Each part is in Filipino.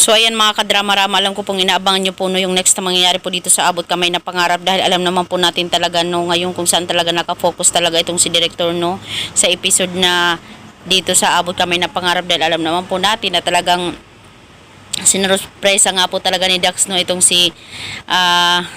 So ayan mga kadrama-rama, alam ko pong inaabangan nyo po no, yung next na mangyayari po dito sa Abot Kamay na Pangarap, dahil alam naman po natin talaga no, ngayon kung saan talaga nakafocus talaga itong si Director no, sa episode na dito sa Abot Kamay na Pangarap, dahil alam naman po natin na talagang sinurpresa nga po talaga ni Dax no, itong si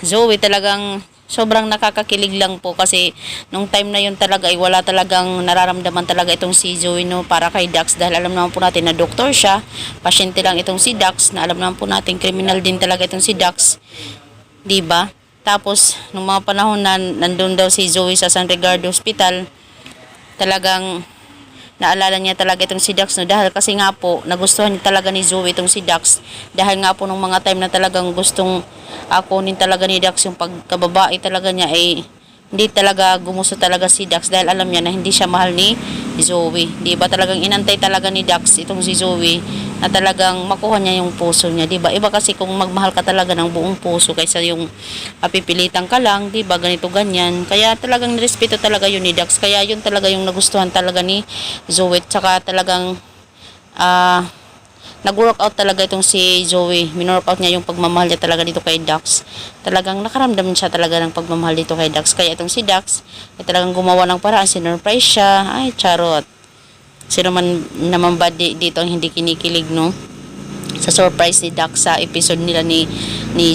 Zoe. Talagang sobrang nakakakilig lang po kasi nung time na yun talaga ay wala talagang nararamdaman talaga itong si Zoe no, para kay Dax, dahil alam naman po natin na doktor siya, pasyente lang itong si Dax, na alam naman po natin criminal din talaga itong si Dax, di ba? Tapos nung mga panahon na nandun daw si Zoe sa San Ricardo Hospital, talagang naalala niya talaga itong si Dax no, dahil kasi nga po nagustuhan talaga ni Zoe itong si Dax, dahil nga po nung mga time na talagang gustong kunin talaga ni Dax yung pagkababae talaga niya, ay hindi talaga gumusto talaga si Dax, dahil alam niya na hindi siya mahal ni Zoe, di ba? Talagang inantay talaga ni Dax itong si Zoe na talagang makuha niya yung puso niya, di ba? Iba kasi kung magmahal ka talaga ng buong puso kaysa yung pipilitan ka lang, di ba? Ganito ganyan. Kaya talagang nirespeto talaga yun ni Dax. Kaya yun talaga yung nagustuhan talaga ni Zoe. Tsaka talagang nag-workout talaga itong si Zoe. Minworkout niya yung pagmamahal niya talaga dito kay Dax. Talagang nakaramdam siya talaga ng pagmamahal dito kay Dax. Kaya itong si Dax ay talagang gumawa ng paraan, sinurprise siya. Ay, charot. Sino man naman ba dito ang hindi kinikilig no, sa surprise ni Dax sa episode nila ni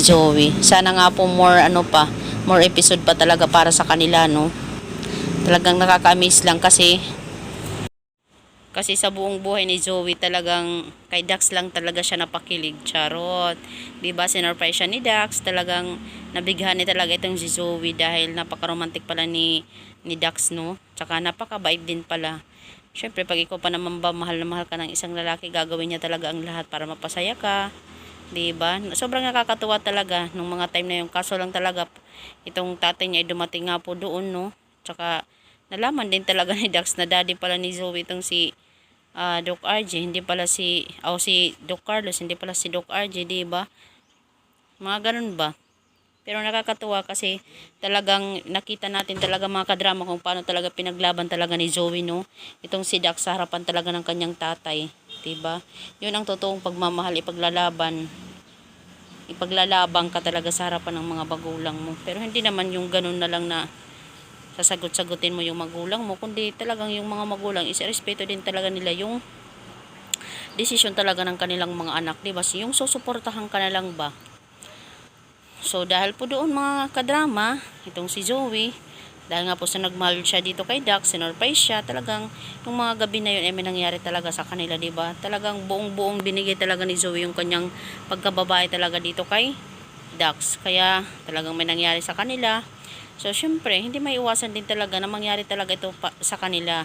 Zoe. Sana nga po more episode pa talaga para sa kanila no. Talagang nakaka-amaze lang kasi sa buong buhay ni Zoe talagang kay Dax lang talaga siya napakilig. Charot. Diba sinurprise siya ni Dax, talagang nabighan ni talaga itong si Zoe dahil napaka-romantic pala ni Dax no. Tsaka napakabait din pala. Syempre pag ikaw pa naman ba mahal na mahal ka ng isang lalaki, gagawin niya talaga ang lahat para mapasaya ka. Diba? Sobrang nakakatuwa talaga nung mga time na yung, kaso lang talaga itong tatay niya ay dumating nga po doon no. Tsaka nalaman din talaga ni Dax na daddy pala ni Zoe itong si Doc RJ, hindi pala si Doc Carlos, hindi pala si Doc RJ, diba? Mga ganun ba? Pero nakakatuwa kasi talagang nakita natin talaga mga kadrama kung paano talaga pinaglaban talaga ni Zoe no, itong si Dax sa harapan talaga ng kanyang tatay, diba? Yun ang totoong pagmamahal, ipaglalabang ka talaga sa harapan ng mga magulang mo. Pero hindi naman yung ganun na lang na sasagot-sagutin mo yung magulang mo, kundi talagang yung mga magulang isirespeto din talaga nila yung desisyon talaga ng kanilang mga anak, diba? Yung susuportahan ka na lang ba? So dahil po doon mga kadrama, itong si Zoe, dahil nga po sa nagmahal siya dito kay Dax, sinurprise siya, talagang yung mga gabi na yun ay may nangyari talaga sa kanila, diba? Talagang buong-buong binigay talaga ni Zoe yung kanyang pagkababae talaga dito kay Dax. Kaya talagang may nangyari sa kanila. So syempre, hindi maiiwasan din talaga na mangyari talaga ito sa kanila,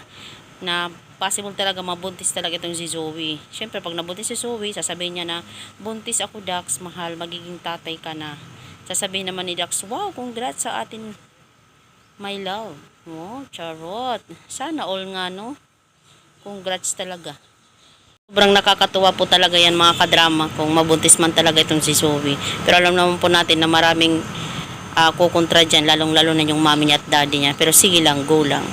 na possible talaga mabuntis talaga itong si Zoe. Syempre pag nabuntis si Zoe, sasabihin niya na, buntis ako Dax, mahal, magiging tatay ka na. Sasabihin naman ni Dax, wow, congrats sa atin, my love. Oh, charot. Sana all nga, no? Congrats talaga. Sobrang nakakatuwa po talaga yan mga kadrama kung mabuntis man talaga itong si Zoe. Pero alam naman po natin na maraming kukontra dyan, lalong lalo na yung mami niya at daddy niya. Pero sige lang, go lang.